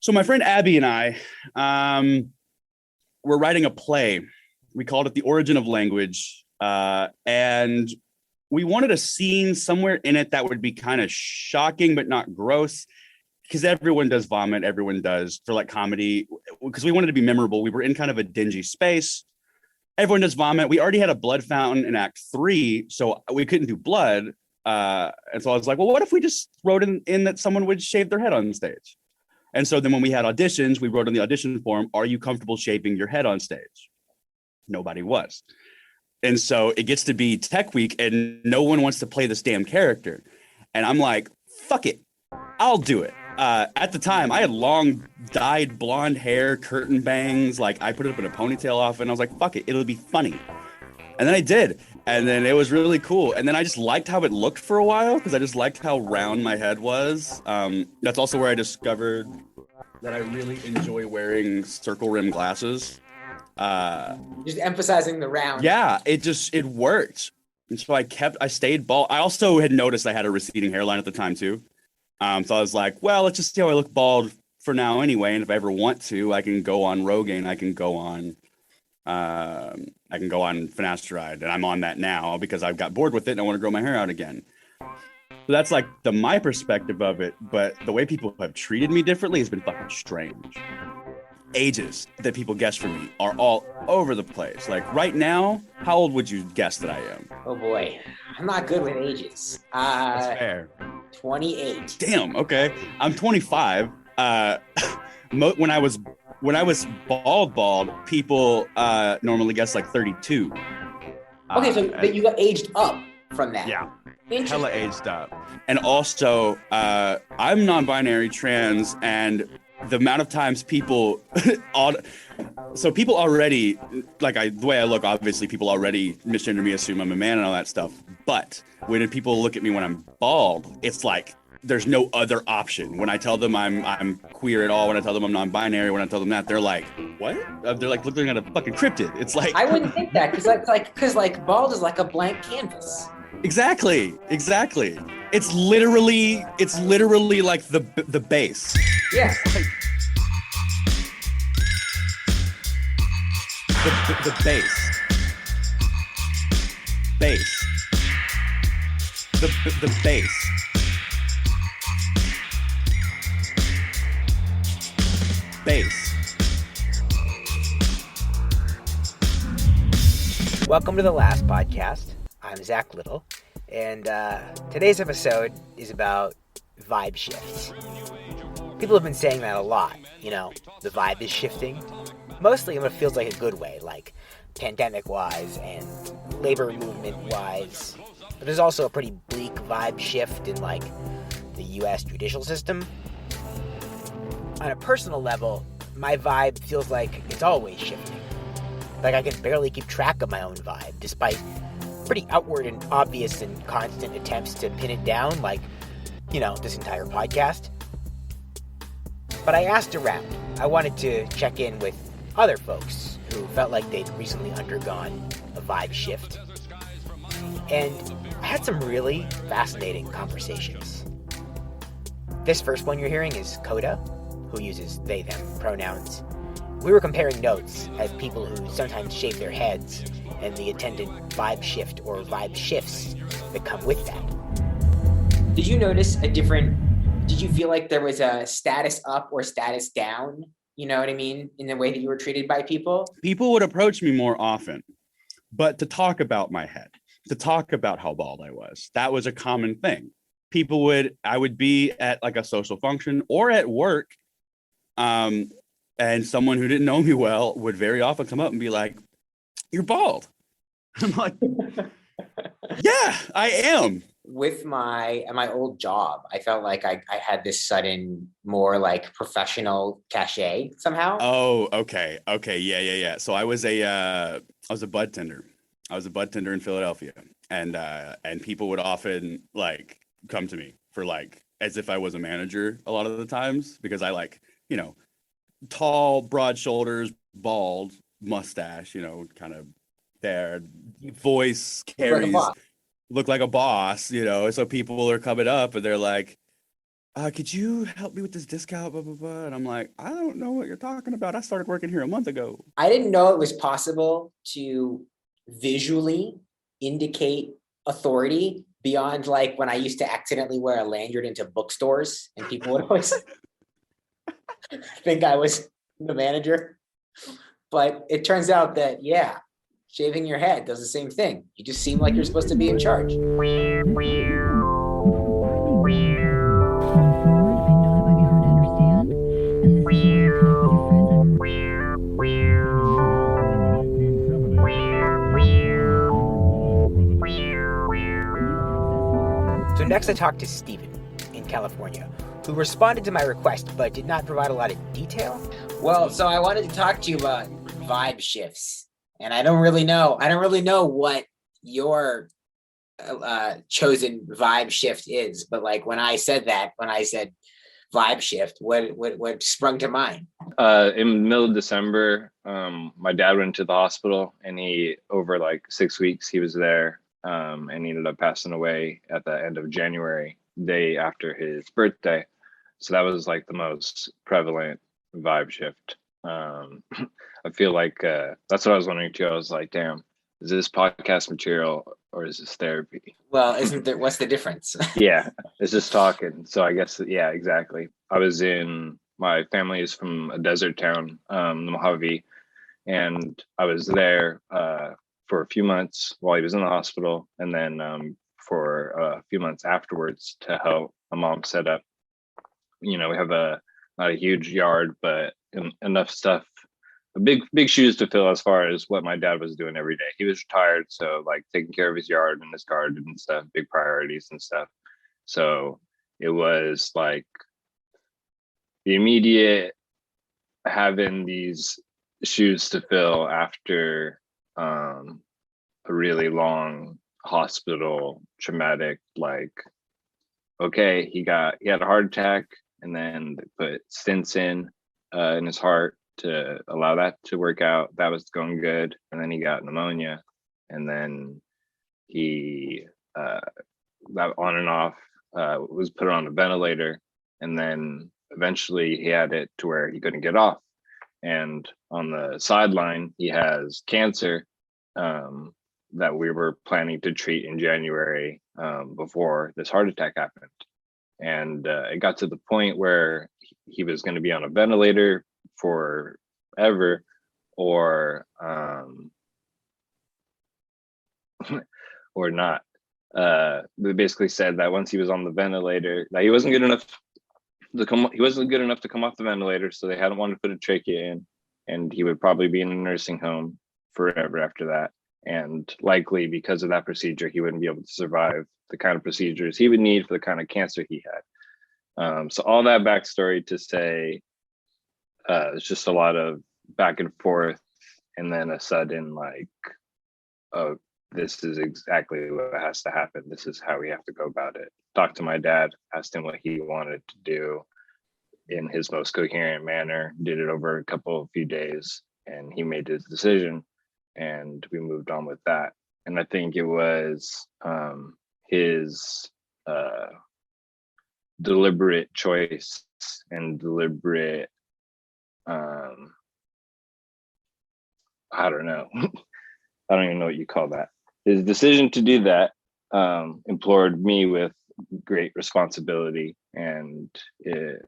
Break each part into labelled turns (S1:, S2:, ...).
S1: So my friend Abby and I were writing a play. We called it The Origin of Language. And we wanted a scene somewhere in it that would be kind of shocking, but not gross. Because everyone does vomit, everyone does for like comedy. Because we wanted to be memorable. We were in kind of a dingy space. Everyone does vomit. We already had a blood fountain in Act 3, so we couldn't do blood. And so I was like, well, what if we just wrote in that someone would shave their head on stage? And so then when we had auditions, we wrote in the audition form, are you comfortable shaving your head on stage? Nobody was. And so it gets to be tech week and no one wants to play this damn character. And I'm like, fuck it, I'll do it. At the time, I had long dyed blonde hair, curtain bangs. Like I put it up in a ponytail off and I was like, fuck it, it'll be funny. And then I did. And then it was really cool. And then I just liked how it looked for a while because I just liked how round my head was. That's also where I discovered that I really enjoy wearing circle rim glasses.
S2: Just emphasizing the round.
S1: Yeah, it worked. And so I stayed bald. I also had noticed I had a receding hairline at the time too. So I was like, well, let's just see how I look bald for now anyway. And if I ever want to, I can go on Rogaine. I can go on finasteride, and I'm on that now because I've got bored with it and I want to grow my hair out again. So that's like my perspective of it. But the way people have treated me differently has been fucking strange. Ages that people guess for me are all over the place. Like right now, how old would you guess that I am?
S2: Oh boy, I'm not good with ages.
S1: That's fair.
S2: 28.
S1: Damn. Okay, I'm 25. When I was bald, people normally guess like 32.
S2: Okay, so but you got aged up from that.
S1: Yeah, hella aged up. And also, I'm non-binary trans, and the amount of times people people already the way I look, obviously people already misgender me, assume I'm a man and all that stuff. But when people look at me when I'm bald, it's like there's no other option. When I tell them I'm queer at all, when I tell them I'm non-binary, when I tell them that, they're like, what? They're like looking at a fucking cryptid. It's like
S2: I wouldn't think that because bald is like a blank canvas.
S1: Exactly. It's literally like the base.
S2: Yeah.
S1: The base. The base. Base.
S2: Welcome to the last podcast. I'm Zach Little, and today's episode is about vibe shifts. People have been saying that a lot, the vibe is shifting. Mostly in what feels like a good way, like pandemic-wise and labor movement-wise. But there's also a pretty bleak vibe shift in, the U.S. judicial system. On a personal level, my vibe feels like it's always shifting. Like I can barely keep track of my own vibe, despite pretty outward and obvious and constant attempts to pin it down, this entire podcast. But I asked around. I wanted to check in with other folks who felt like they'd recently undergone a vibe shift. And I had some really fascinating conversations. This first one you're hearing is Koda, who uses they, them pronouns. We were comparing notes as people who sometimes shave their heads and the attendant vibe shift or vibe shifts that come with that. Did you notice did you feel like there was a status up or status down? You know what I mean? In the way that you were treated by people?
S1: People would approach me more often, but to talk about my head, to talk about how bald I was, that was a common thing. I would be at like a social function or at work, and someone who didn't know me well would very often come up and be like, "You're bald." I'm like, "Yeah, I am."
S2: With my old job, I felt like I had this sudden, more professional cachet somehow.
S1: Oh, okay. Yeah. So I was a bud tender. I was a bud tender in Philadelphia, and people would often come to me for as if I was a manager a lot of the times because I tall, broad shoulders, bald, mustache, kind of there, voice carries. Look like a boss, so people are coming up and they're like, could you help me with this discount, blah, blah, blah. And I'm like, I don't know what you're talking about. I started working here a month ago.
S2: I didn't know it was possible to visually indicate authority beyond like when I used to accidentally wear a lanyard into bookstores and people would always think I was the manager. But it turns out that, yeah, shaving your head does the same thing. You just seem like you're supposed to be in charge. So next I talked to Steven in California, who responded to my request but did not provide a lot of detail. Well, so I wanted to talk to you about vibe shifts, and I don't really know what your chosen vibe shift is, but like when I said vibe shift, what sprung to mind?
S3: In the middle of December, my dad went to the hospital, and over like 6 weeks, he was there, and he ended up passing away at the end of January, day after his birthday. So that was like the most prevalent vibe shift. I feel like that's what I was wondering too. I was like, damn, is this podcast material or is this therapy?
S2: Well, what's the difference?
S3: Yeah, it's just talking. So I guess, yeah, exactly. My family is from a desert town, the Mojave, and I was there for a few months while he was in the hospital, and then for a few months afterwards to help my mom set up. We have not a huge yard, but enough stuff, big shoes to fill as far as what my dad was doing every day. He was retired, so like taking care of his yard and his garden and stuff, big priorities and stuff. So it was like the immediate having these shoes to fill after a really long hospital traumatic, like, okay, he had a heart attack, and then they put stents in his heart to allow that to work out. That was going good. And then he got pneumonia, and then he that on and off was put on a ventilator, and then eventually he had it to where he couldn't get off. And on the sideline, he has cancer that we were planning to treat in January before this heart attack happened. And it got to the point where he was going to be on a ventilator forever, or or not. They basically said that once he was on the ventilator, that he wasn't good enough to come off the ventilator, so they hadn't wanted to put a trachea in, and he would probably be in a nursing home forever after that. And likely because of that procedure, he wouldn't be able to survive the kind of procedures he would need for the kind of cancer he had. So all that backstory to say, it's just a lot of back and forth, and then a sudden like, oh, this is exactly what has to happen. This is how we have to go about it. Talked to my dad, asked him what he wanted to do in his most coherent manner, did it over a few days, and he made his decision, and we moved on with that. And I think it was his deliberate choice and deliberate, I don't know. I don't even know what you call that. His decision to do that implored me with great responsibility, and it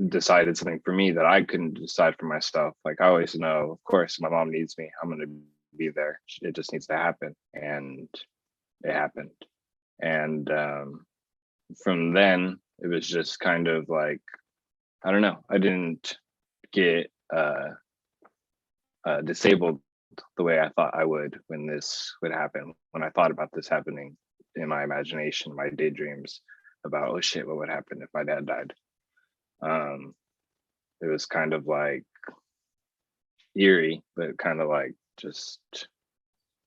S3: decided something for me that I couldn't decide for myself. Like, I always know, of course, my mom needs me. I'm going to be there. It just needs to happen. And it happened. And from then, it was just kind of like, I don't know. I didn't get disabled the way I thought I would when this would happen. When I thought about this happening in my imagination, my daydreams about, oh shit, what would happen if my dad died? It was kind of like eerie, but kind of like just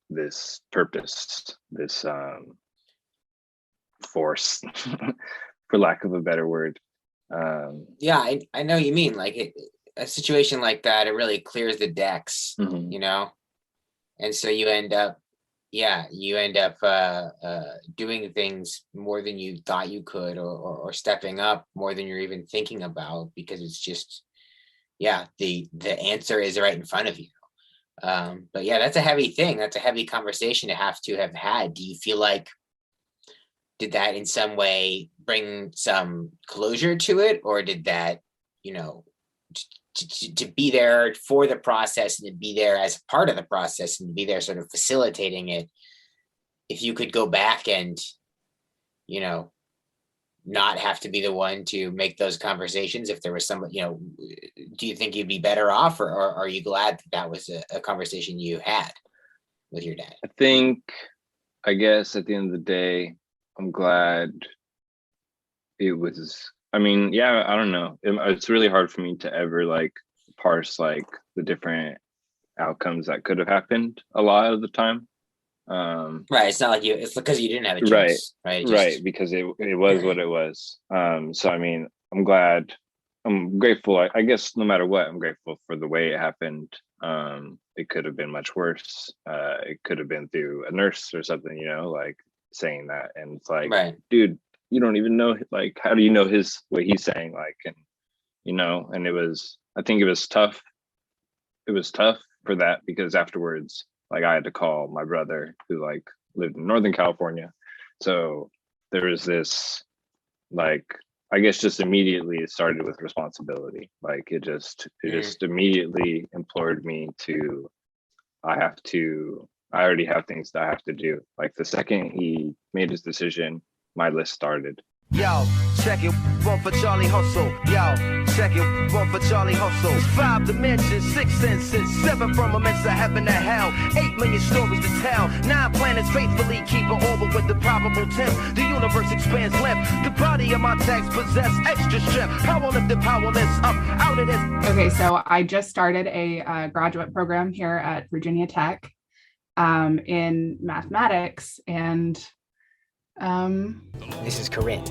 S3: this purpose, this force, for lack of a better word.
S2: Yeah, I know you mean. Like a situation like that, it really clears the decks,
S3: Mm-hmm.
S2: And so you end up yeah, you end up doing things more than you thought you could, or stepping up more than you're even thinking about, because it's just, yeah, the answer is right in front of you. But yeah, that's a heavy thing. That's a heavy conversation to have had. Do you feel like, did that in some way bring some closure to it, or did that, you know, to be there for the process and to be there as part of the process and to be there sort of facilitating it, if you could go back and, you know, not have to be the one to make those conversations, if there was some, you know, do you think you'd be better off, or are you glad that was a conversation you had with your dad?
S3: I think, I guess at the end of the day, I'm glad it was, I mean, yeah, I don't know. It's really hard for me to ever like parse like the different outcomes that could have happened a lot of the time.
S2: Right. It's not like it's because you didn't have a
S3: Right,
S2: choice, right?
S3: right, because it was what it was. So I mean, I'm grateful. I guess no matter what, I'm grateful for the way it happened. It could have been much worse. It could have been through a nurse or something, you know, like saying that. And it's like,
S2: Right.
S3: dude, you don't even know, like, how do you know what he's saying? Like, and you know, and I think it was tough. It was tough for that, because afterwards, like, I had to call my brother who like lived in Northern California. So there was this, like, I guess just immediately it started with responsibility. Like it just immediately implored me to, I already have things that I have to do. Like the second he made his decision, my list started.
S4: Yo, check it, one for Charlie Hustle. Yo, check it, one for Charlie Hustle. It's 5 dimensions, 6 senses, 7 firmaments of heaven and hell, 8 million stories to tell, 9 planets faithfully keep an orbit with the probable temp. The universe expands length. The body of my text possess extra strength. Power lifted, powerless, up, out of this.
S5: Okay, so I just started a graduate program here at Virginia Tech in mathematics, and
S2: This is Corinne.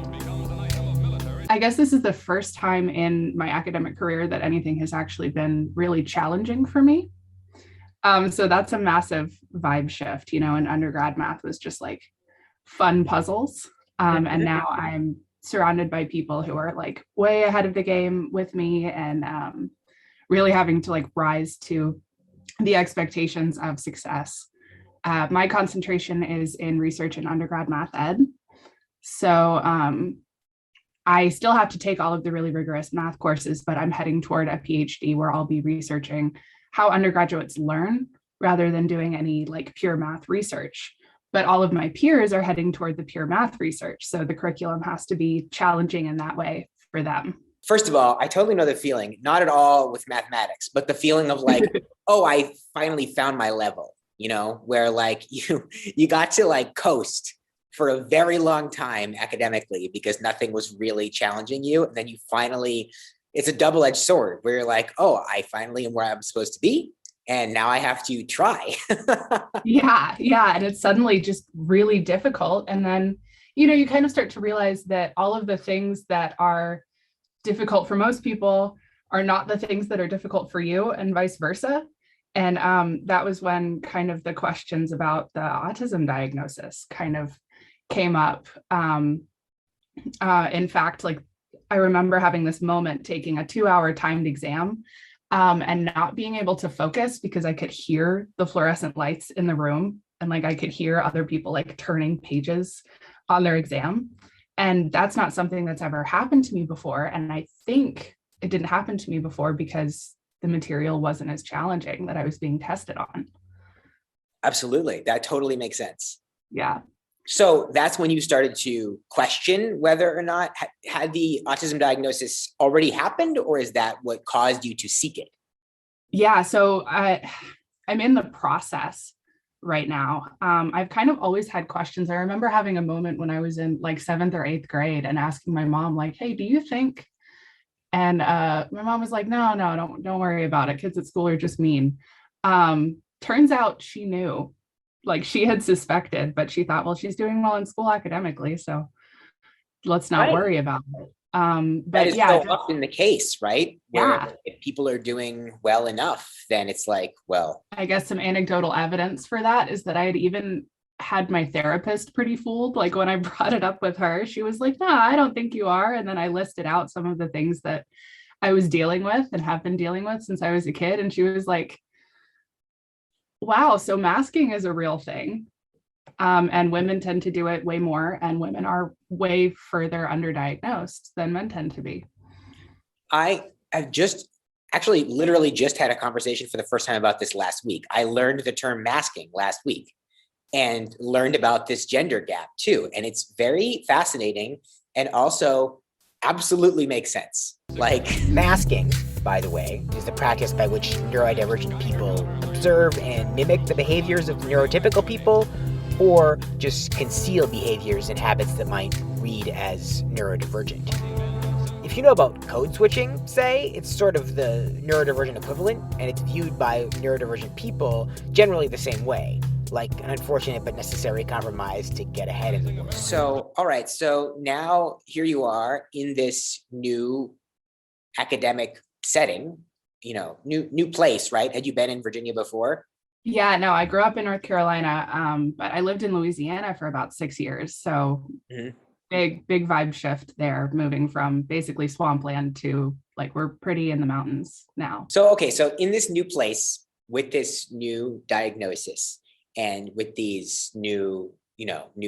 S5: I guess this is the first time in my academic career that anything has actually been really challenging for me. So that's a massive vibe shift. You know, in undergrad, math was just like fun puzzles. And now I'm surrounded by people who are like way ahead of the game with me, and really having to like rise to the expectations of success. My concentration is in research and undergrad math ed. So I still have to take all of the really rigorous math courses, but I'm heading toward a PhD where I'll be researching how undergraduates learn rather than doing any like pure math research. But all of my peers are heading toward the pure math research. So the curriculum has to be challenging in that way for them.
S2: First of all, I totally know the feeling, not at all with mathematics, but the feeling of like, oh, I finally found my level, you know, where like you got to like coast for a very long time academically because nothing was really challenging you. And then you finally, it's a double-edged sword where you're like, oh, I finally am where I'm supposed to be. And now I have to try.
S5: Yeah. And it's suddenly just really difficult. And then, you know, you kind of start to realize that all of the things that are difficult for most people are not the things that are difficult for you, and vice versa. And that was when kind of the questions about the autism diagnosis kind of came up. In fact, like I remember having this moment taking a 2-hour timed exam and not being able to focus because I could hear the fluorescent lights in the room, and like I could hear other people like turning pages on their exam. And that's not something that's ever happened to me before. And I think it didn't happen to me before because the material wasn't as challenging that I was being tested on.
S2: Absolutely. That totally makes sense.
S5: Yeah.
S2: So that's when you started to question whether or not had the autism diagnosis already happened, or is that what caused you to seek it?
S5: Yeah. So I'm in the process right now. I've kind of always had questions. I remember having a moment when I was in like 7th or 8th grade and asking my mom, like, hey, do you think? And my mom was like, no, don't worry about it. Kids at school are just mean. Turns out she knew, like she had suspected, but she thought, well, she's doing well in school academically, so let's not worry about it.
S2: That
S5: But
S2: is
S5: yeah,
S2: so often the case, right? Where
S5: yeah,
S2: if people are doing well enough, then it's like, well,
S5: I guess some anecdotal evidence for that is that I had even had my therapist pretty fooled. Like when I brought it up with her, she was like, "No, I don't think you are." And then I listed out some of the things that I was dealing with and have been dealing with since I was a kid. And she was like, "Wow, so masking is a real thing." And women tend to do it way more, and women are way further underdiagnosed than men tend to be.
S2: I've just actually literally just had a conversation for the first time about this last week. I learned the term masking last week and learned about this gender gap too. And it's very fascinating and also absolutely makes sense. Like masking, by the way, is the practice by which neurodivergent people observe and mimic the behaviors of neurotypical people, or just conceal behaviors and habits that might read as neurodivergent. If you know about code switching, say, it's sort of the neurodivergent equivalent, and it's viewed by neurodivergent people generally the same way, like an unfortunate but necessary compromise to get ahead in the world. So, all right, so now here you are in this new academic setting, new place, right? Had you been in Virginia before?
S5: Yeah, no, I grew up in North Carolina, but I lived in Louisiana for about 6 years. So big vibe shift there, moving from basically swampland to like we're pretty in the mountains now.
S2: So, okay, so in this new place with this new diagnosis and with these new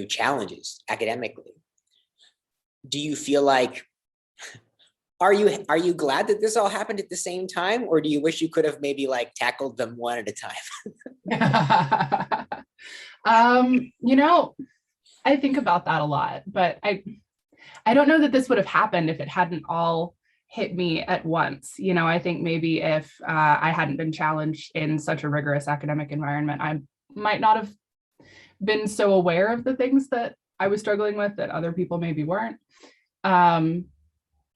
S2: challenges academically, do you feel like, are you glad that this all happened at the same time, or do you wish you could have maybe like tackled them one at a time?
S5: I think about that a lot, but I don't know that this would have happened if it hadn't all hit me at once. I think maybe if I hadn't been challenged in such a rigorous academic environment, I might not have been so aware of the things that I was struggling with that other people maybe weren't.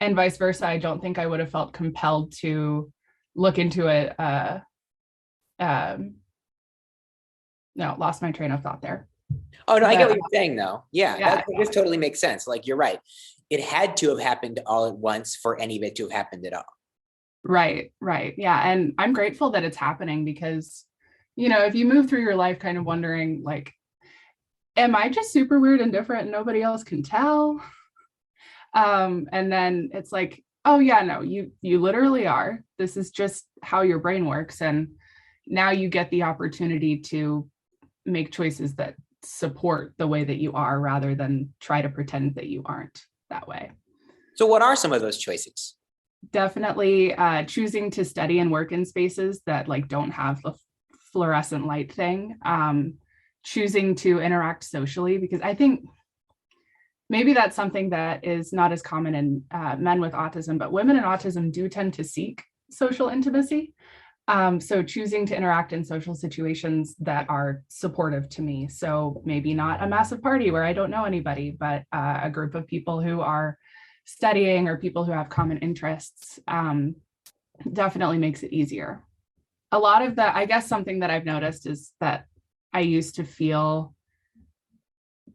S5: And vice versa, I don't think I would have felt compelled to look into it. No, lost my train of thought there.
S2: Oh, no, I get what you're saying, though. Yeah. This totally makes sense. Like, you're right. It had to have happened all at once for any of it to have happened at all.
S5: Right. Yeah. And I'm grateful that it's happening because, if you move through your life kind of wondering, like, am I just super weird and different and nobody else can tell? And then it's like, oh yeah, no, you literally are. This is just how your brain works. And now you get the opportunity to make choices that support the way that you are rather than try to pretend that you aren't that way.
S2: So what are some of those choices?
S5: Definitely choosing to study and work in spaces that like don't have the fluorescent light thing. Choosing to interact socially, because I think maybe that's something that is not as common in men with autism, but women in autism do tend to seek social intimacy. So choosing to interact in social situations that are supportive to me. So maybe not a massive party where I don't know anybody, but a group of people who are studying or people who have common interests definitely makes it easier. A lot of I guess something that I've noticed is that I used to feel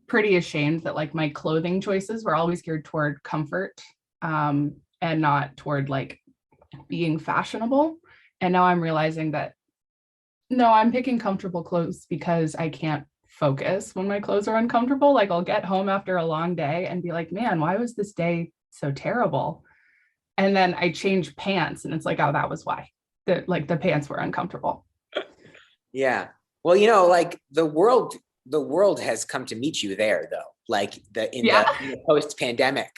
S5: pretty ashamed that like my clothing choices were always geared toward comfort and not toward like being fashionable. And now I'm realizing that no, I'm picking comfortable clothes because I can't focus when my clothes are uncomfortable. Like I'll get home after a long day and be like, man, why was this day so terrible? And then I change pants and it's like, oh, that was why. The pants were uncomfortable.
S2: Yeah. Well, like the world has come to meet you there though. Like in the post-pandemic,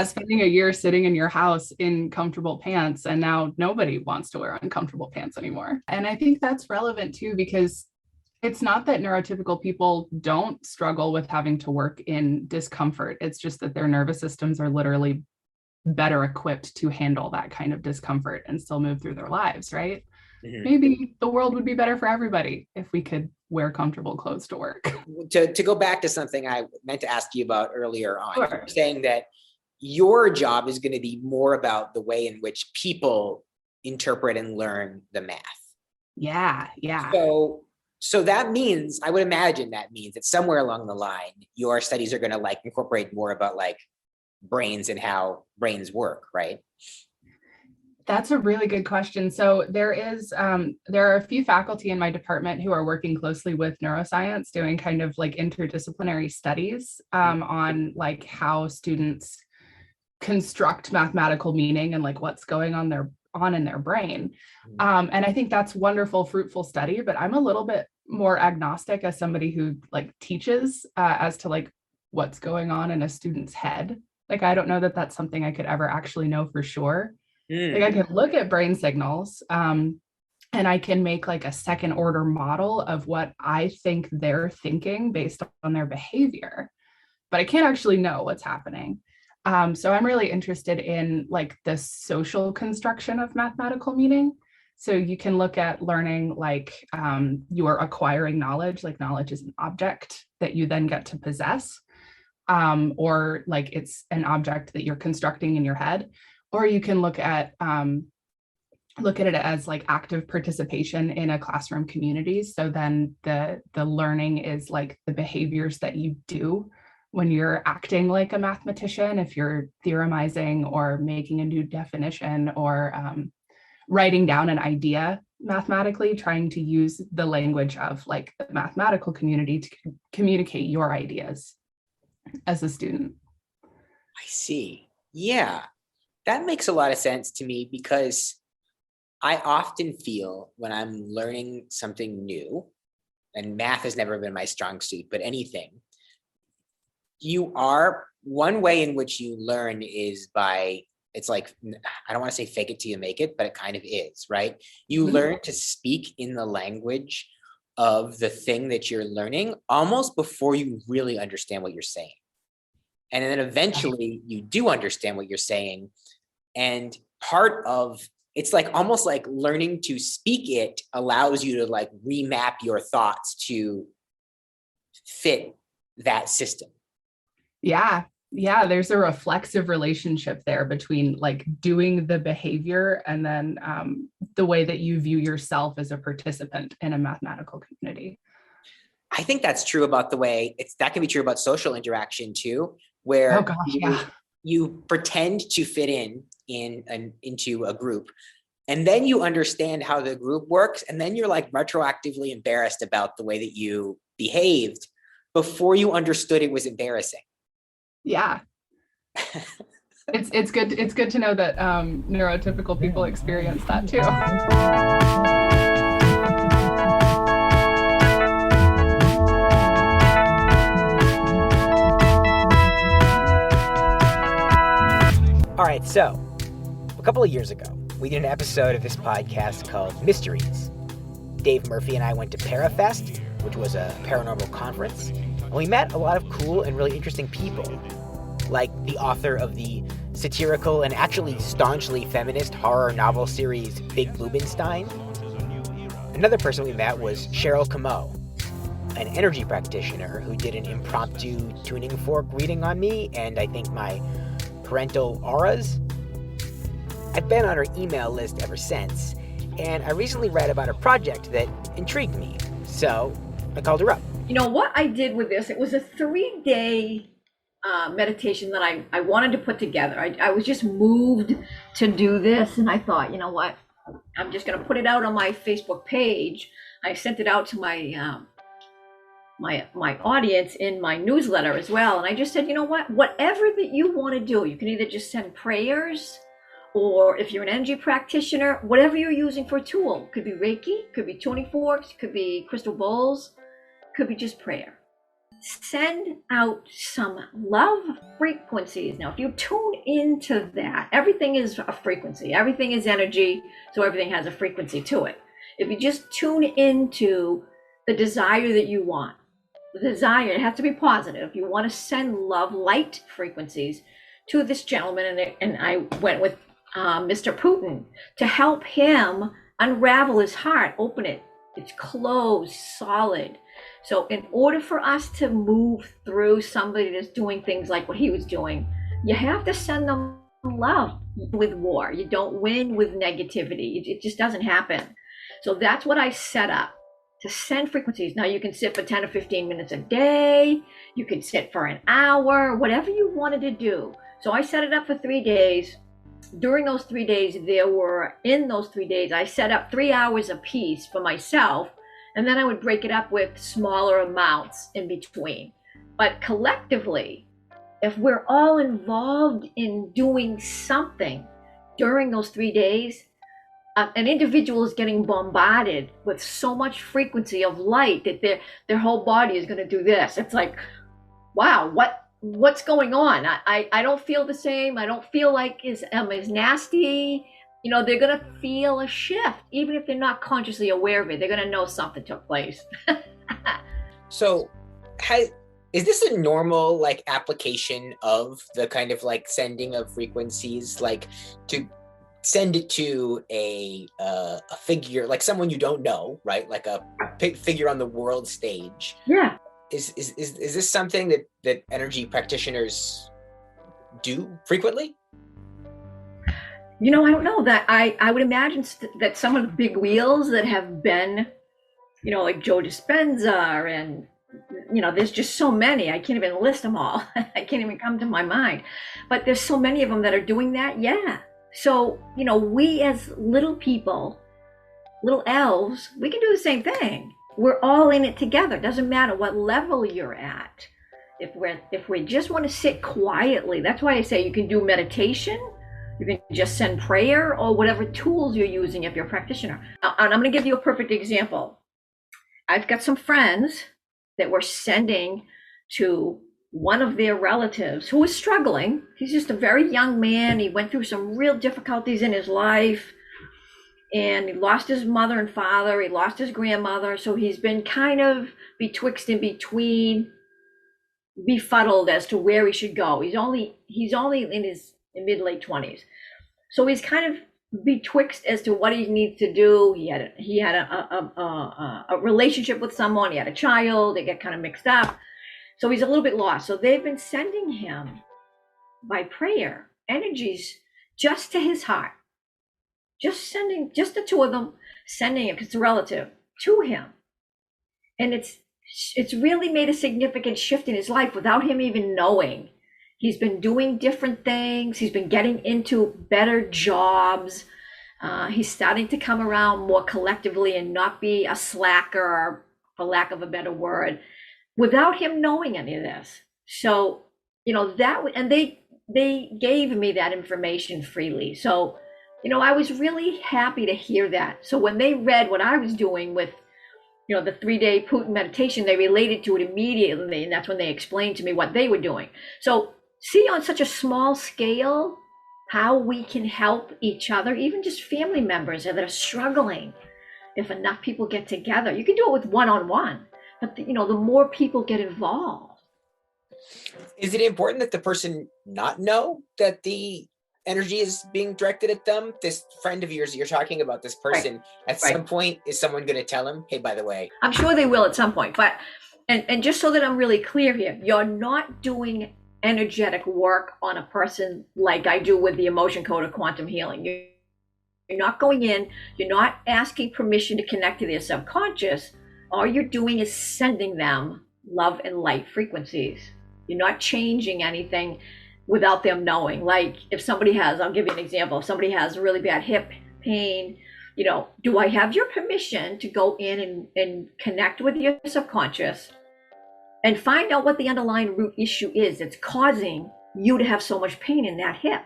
S2: spending
S5: a year sitting in your house in comfortable pants, and now nobody wants to wear uncomfortable pants anymore. And I think that's relevant too, because it's not that neurotypical people don't struggle with having to work in discomfort. It's just that their nervous systems are literally better equipped to handle that kind of discomfort and still move through their lives, right? Mm-hmm. Maybe the world would be better for everybody if we could wear comfortable clothes to work.
S2: To go back to something I meant to ask you about earlier on,
S5: sure.
S2: You're saying that your job is going to be more about the way in which people interpret and learn the math.
S5: Yeah.
S2: So that means, I would imagine that means that somewhere along the line, your studies are going to like incorporate more about like brains and how brains work, right?
S5: That's a really good question. So there are a few faculty in my department who are working closely with neuroscience, doing kind of like interdisciplinary studies on like how students construct mathematical meaning and like what's going on in their brain. And I think that's wonderful, fruitful study, but I'm a little bit more agnostic as somebody who like teaches as to like what's going on in a student's head. Like, I don't know that that's something I could ever actually know for sure. Like, I can look at brain signals and I can make like a second order model of what I think they're thinking based on their behavior, but I can't actually know what's happening. So I'm really interested in like the social construction of mathematical meaning. So you can look at learning like you are acquiring knowledge, like knowledge is an object that you then get to possess, or like it's an object that you're constructing in your head. Or you can look at it as like active participation in a classroom community. So then the learning is like the behaviors that you do when you're acting like a mathematician, if you're theoremizing or making a new definition or writing down an idea mathematically, trying to use the language of like the mathematical community to communicate your ideas as a student.
S2: I see. Yeah, that makes a lot of sense to me, because I often feel when I'm learning something new, and math has never been my strong suit, but anything, one way in which you learn is by, it's like, I don't want to say fake it till you make it, but it kind of is, right? You learn to speak in the language of the thing that you're learning almost before you really understand what you're saying. And then eventually you do understand what you're saying. And part of it's like almost like learning to speak it allows you to like remap your thoughts to fit that system. Yeah,
S5: there's a reflexive relationship there between like doing the behavior and then the way that you view yourself as a participant in a mathematical community.
S2: I think that's true about the way that can be true about social interaction too, where you pretend to fit into a group, and then you understand how the group works, and then you're like retroactively embarrassed about the way that you behaved before you understood it was embarrassing.
S5: Yeah. It's good to know that neurotypical people experience that too.
S2: All right, so a couple of years ago, we did an episode of this podcast called Mysteries. Dave Murphy and I went to Parafest, which was a paranormal conference, and we met a lot of cool and really interesting people, like the author of the satirical and actually staunchly feminist horror novel series Big Blumenstein. Another person we met was Sherryl, an energy practitioner who did an impromptu tuning fork reading on me and I think my parental auras. I've been on her email list ever since, and I recently read about a project that intrigued me, so I called her up.
S6: You know what I did with this? It was a 3-day meditation that I wanted to put together. I was just moved to do this, and I thought, you know what? I'm just going to put it out on my Facebook page. I sent it out to my my audience in my newsletter as well, and I just said, you know what? Whatever that you want to do, you can either just send prayers, or if you're an energy practitioner, whatever you're using for a tool. Could be Reiki, could be tuning forks, could be crystal bowls, could be just prayer. Send out some love frequencies. Now, if you tune into that, everything is a frequency. Everything is energy, so everything has a frequency to it. If you just tune into the desire that you want, the desire, it has to be positive. You want to send love, light frequencies to this gentleman, and I went with Mr. Putin to help him unravel his heart, open it. It's closed, solid. So in order for us to move through somebody that's doing things like what he was doing, you have to send them love. With war, you don't win with negativity. It just doesn't happen. So that's what I set up, to send frequencies. Now you can sit for 10 or 15 minutes a day. You can sit for an hour, whatever you wanted to do. So I set it up for 3 days. During those 3 days, I set up 3 hours apiece for myself, and then I would break it up with smaller amounts in between. But collectively, if we're all involved in doing something during those 3 days, an individual is getting bombarded with so much frequency of light that their whole body is going to do this. It's like, wow, what's going on? I don't feel the same. I don't feel like I'm as nasty. You know, they're going to feel a shift, even if they're not consciously aware of it. They're going to know something took place.
S2: So is this a normal like application of the kind of like sending of frequencies, like to send it to a figure, like someone you don't know, right? Like a figure on the world stage.
S6: Yeah.
S2: Is this something that energy practitioners do frequently?
S6: You know, I don't know that. I would imagine that some of the big wheels that have been, you know, like Joe Dispenza, and, you know, there's just so many. I can't even list them all. I can't even come to my mind. But there's so many of them that are doing that. Yeah. So, you know, we as little people, little elves, we can do the same thing. We're all in it together. Doesn't matter what level you're at. If we just want to sit quietly, that's why I say you can do meditation, you can just send prayer, or whatever tools you're using if you're a practitioner. And I'm going to give you a perfect example. I've got some friends that were sending to one of their relatives who was struggling. He's just a very young man. He went through some real difficulties in his life, and he lost his mother and father. He lost his grandmother. So he's been kind of betwixt and between, befuddled as to where he should go. He's only in his mid-late 20s. So he's kind of betwixt as to what he needs to do. He had a relationship with someone. He had a child. They get kind of mixed up. So he's a little bit lost. So they've been sending him by prayer energies just to his heart. Just the two of them sending it, because it's a relative, to him. And it's really made a significant shift in his life without him even knowing. He's been doing different things. He's been getting into better jobs. He's starting to come around more collectively and not be a slacker, for lack of a better word, without him knowing any of this. So, you know, and they gave me that information freely. So, you know, I was really happy to hear that. So when they read what I was doing with, you know, the 3-day Putin meditation, they related to it immediately. And that's when they explained to me what they were doing. So see, on such a small scale, how we can help each other, even just family members that are struggling. If enough people get together, you can do it with one-on-one, but you know, the more people get involved.
S2: Is it important that the person not know that the energy is being directed at them? This friend of yours that you're talking about, this person, at some point, is someone going to tell him, hey, by the way?
S6: I'm sure they will at some point, but, and just so that I'm really clear here, you're not doing energetic work on a person like I do with the emotion code of quantum healing. You're not going in, you're not asking permission to connect to their subconscious. All you're doing is sending them love and light frequencies. You're not changing anything without them knowing. Like if somebody has, I'll give you an example. If somebody has really bad hip pain, you know, do I have your permission to go in and connect with your subconscious and find out what the underlying root issue is that's causing you to have so much pain in that hip?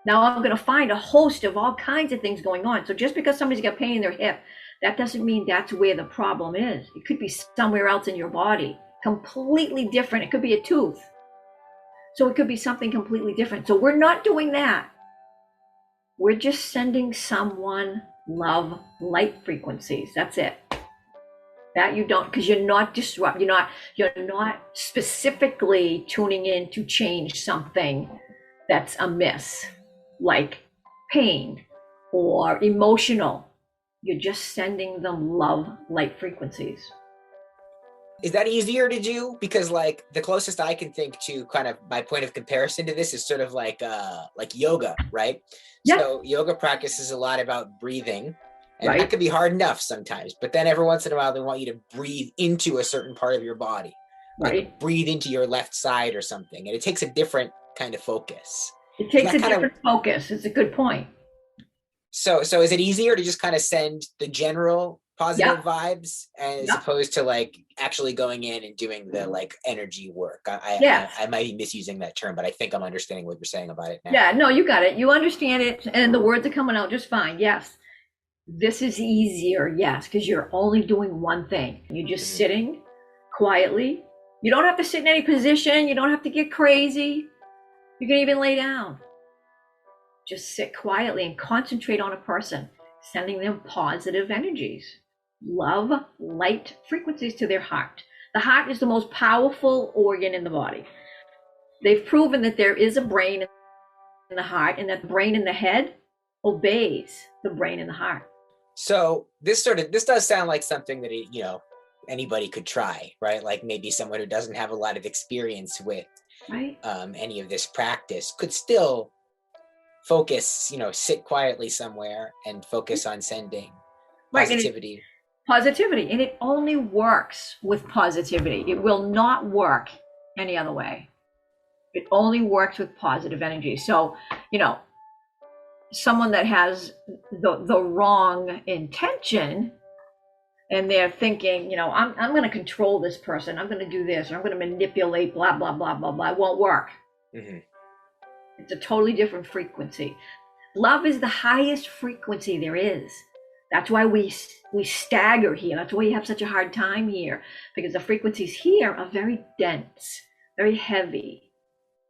S6: Now I'm going to find a host of all kinds of things going on. So just because somebody's got pain in their hip, that doesn't mean that's where the problem is. It could be somewhere else in your body, completely different. It could be a tooth. So it could be something completely different. So we're not doing that. We're just sending someone love, light frequencies. That's it. That you don't, because you're not you're not specifically tuning in to change something that's amiss, like pain or emotional. You're just sending them love, light frequencies.
S2: Is that easier to do? Because like the closest I can think to kind of my point of comparison to this is sort of like yoga, right?
S6: Yeah.
S2: So yoga practice is a lot about breathing. And
S6: Right.
S2: that can be hard enough sometimes. But then every once in a while, they want you to breathe into a certain part of your body. Like
S6: Right.
S2: breathe into your left side or something. And it takes a different kind of focus.
S6: It takes a
S2: kind of-
S6: different focus. It's a good point.
S2: So is it easier to just kind of send the general positive vibes as
S6: Yep.
S2: opposed to like actually going in and doing the like energy work?
S6: Yes.
S2: I might be misusing that term, but I think I'm understanding what you're saying about it now.
S6: Yeah, no, you got it. You understand it, and the words are coming out just fine. Yes. This is easier, yes, because you're only doing one thing. You're just sitting quietly. You don't have to sit in any position. You don't have to get crazy. You can even lay down. Just sit quietly and concentrate on a person, sending them positive energies, love, light frequencies to their heart. The heart is the most powerful organ in the body. They've proven that there is a brain in the heart, and that the brain in the head obeys the brain in the heart.
S2: So this does sound like something that, you know, anybody could try, right? Like maybe someone who doesn't have a lot of experience with
S6: Right?
S2: any of this practice could still focus, you know, sit quietly somewhere and focus on sending
S6: Right,
S2: positivity.
S6: Positivity, and it only works with positivity. It will not work any other way. It only works with positive energy. So, you know, someone that has the wrong intention, and they're thinking, you know, I'm going to control this person, I'm going to do this, or I'm going to manipulate, blah blah blah blah blah, it won't work.
S2: Mhm.
S6: It's a totally different frequency. Love is the highest frequency there is. That's why we stagger here. That's why you have such a hard time here, because the frequencies here are very dense, very heavy.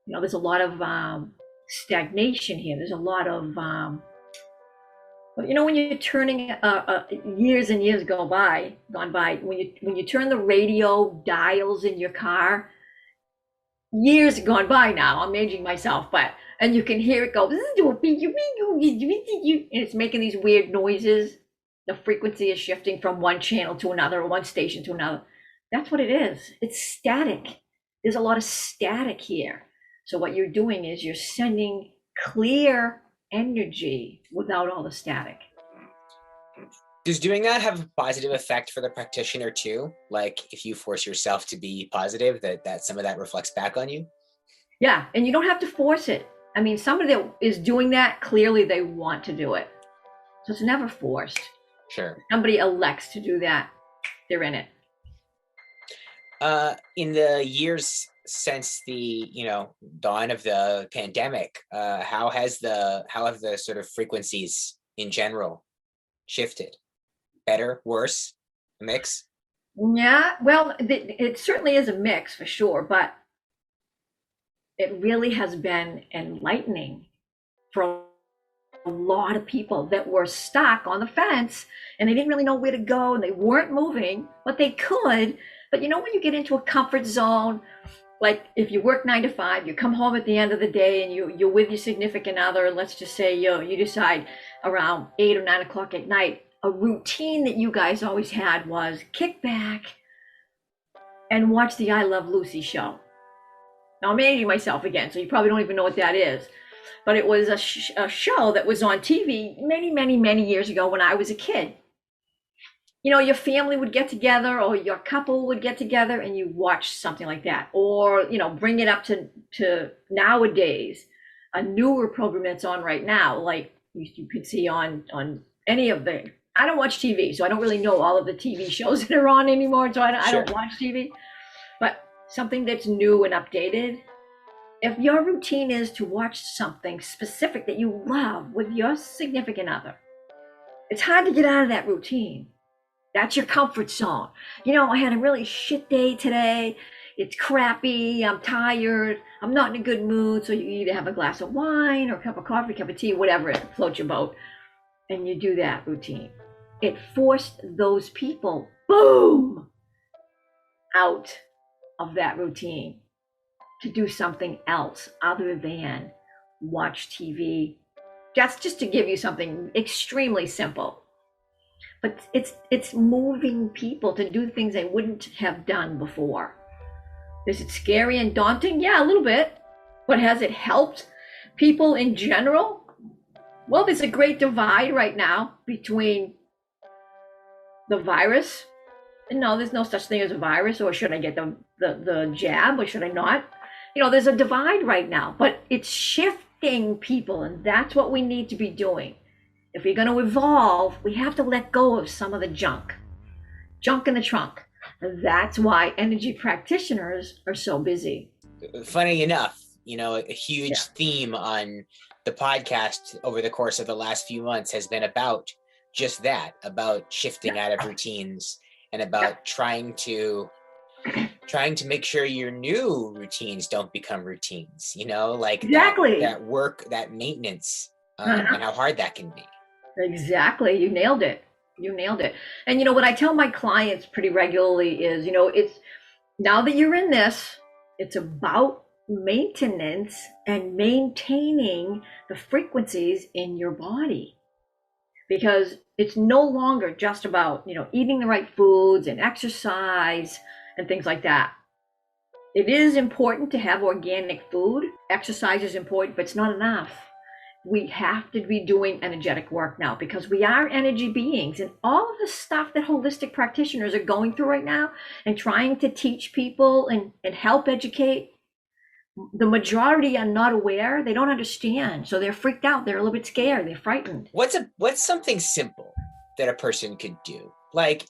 S6: You know, there's a lot of stagnation here. There's a lot of, you know, when you're turning years and years gone by, when you turn the radio dials in your car, years gone by now, I'm aging myself, and you can hear it go, and it's making these weird noises. The frequency is shifting from one channel to another, or one station to another. That's what it is. It's static. There's a lot of static here. So what you're doing is you're sending clear energy without all the static.
S2: Does doing that have a positive effect for the practitioner too? Like if you force yourself to be positive, that some of that reflects back on you?
S6: Yeah, and you don't have to force it. I mean, somebody that is doing that, clearly they want to do it. So it's never forced.
S2: Sure.
S6: Somebody elects to do that, they're in it.
S2: In the years since the, you know, dawn of the pandemic, how have the sort of frequencies in general shifted? Better, worse, a mix?
S6: Yeah, well, it certainly is a mix for sure, but it really has been enlightening for a lot of people that were stuck on the fence, and they didn't really know where to go, and they weren't moving, but they could. But you know, when you get into a comfort zone, like if you work 9 to 5, you come home at the end of the day and you're with your significant other, let's just say you decide around 8 or 9 o'clock at night, a routine that you guys always had was kick back and watch the I Love Lucy show. Now I'm aging myself again, so you probably don't even know what that is. But it was a show that was on TV many, many, many years ago when I was a kid. You know, your family would get together, or your couple would get together, and you watch something like that. Or, you know, bring it up to nowadays, a newer program that's on right now, like you could see on any of the, I don't watch TV, so I don't really know all of the TV shows that are on anymore, so I don't watch TV. But something that's new and updated, if your routine is to watch something specific that you love with your significant other, it's hard to get out of that routine. That's your comfort zone. You know, I had a really shit day today. It's crappy. I'm tired. I'm not in a good mood. So you either have a glass of wine or a cup of coffee, cup of tea, whatever, it floats your boat. And you do that routine. It forced those people, boom, out of that routine to do something else other than watch TV. That's just to give you something extremely simple. But it's moving people to do things they wouldn't have done before. Is it scary and daunting? Yeah, a little bit. But has it helped people in general? Well, there's a great divide right now between the virus. And no, there's no such thing as a virus. Or should I get the jab or should I not? there's a divide right now, but it's shifting people, and that's what we need to be doing. If we're going to evolve, we have to let go of some of the junk in the trunk. And that's why energy practitioners are so busy.
S2: Funny enough, a huge theme on the podcast over the course of the last few months has been about just that, about shifting out of routines and about trying to make sure your new routines don't become routines, like
S6: exactly
S2: that work, that maintenance, and how hard that can be.
S6: Exactly. You nailed it. And what I tell my clients pretty regularly is, it's now that you're in this, it's about maintenance and maintaining the frequencies in your body, because it's no longer just about, eating the right foods and exercise and things like that. It is important to have organic food. Exercise is important, but it's not enough. We have to be doing energetic work now, because we are energy beings, and all of the stuff that holistic practitioners are going through right now and trying to teach people and help educate, the majority are not aware. They don't understand. So they're freaked out. They're a little bit scared. They're frightened.
S2: What's something simple that a person could do? Like,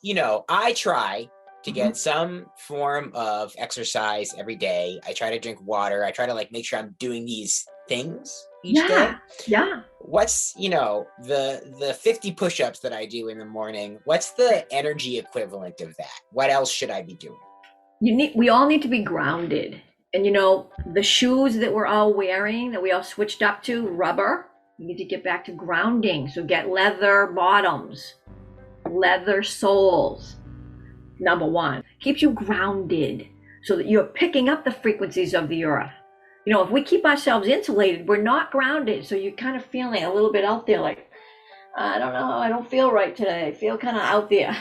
S2: I try to get some form of exercise every day. I try to drink water. I try to make sure I'm doing these things each day.
S6: Yeah.
S2: What's, the 50 push-ups that I do in the morning, what's the energy equivalent of that? What else should I be doing?
S6: We all need to be grounded. And the shoes that we're all wearing, that we all switched up to, rubber, you need to get back to grounding. So get leather bottoms, leather soles. Number one, keeps you grounded so that you're picking up the frequencies of the earth. If we keep ourselves insulated, we're not grounded. So you're kind of feeling a little bit out there, like, I don't know, I don't feel right today. I feel kind of out there,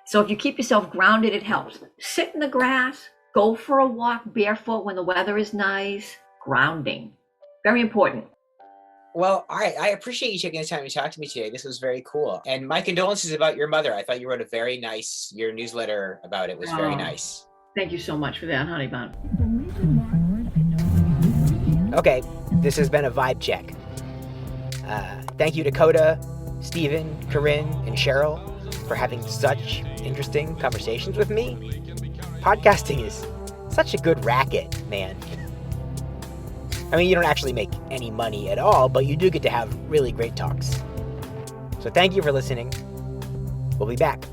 S6: So if you keep yourself grounded, it helps. Sit in the grass, go for a walk barefoot when the weather is nice. Grounding, very important.
S2: Well, all right. I appreciate you taking the time to talk to me today. This was very cool. And my condolences about your mother. I thought you wrote your newsletter about it was very nice.
S6: Thank you so much for that, honey bun.
S2: Okay, this has been a vibe check. Thank you to Koda, Stephen, Corinne, and Sherryl for having such interesting conversations with me. Podcasting is such a good racket, man. I mean, you don't actually make any money at all, but you do get to have really great talks. So thank you for listening. We'll be back.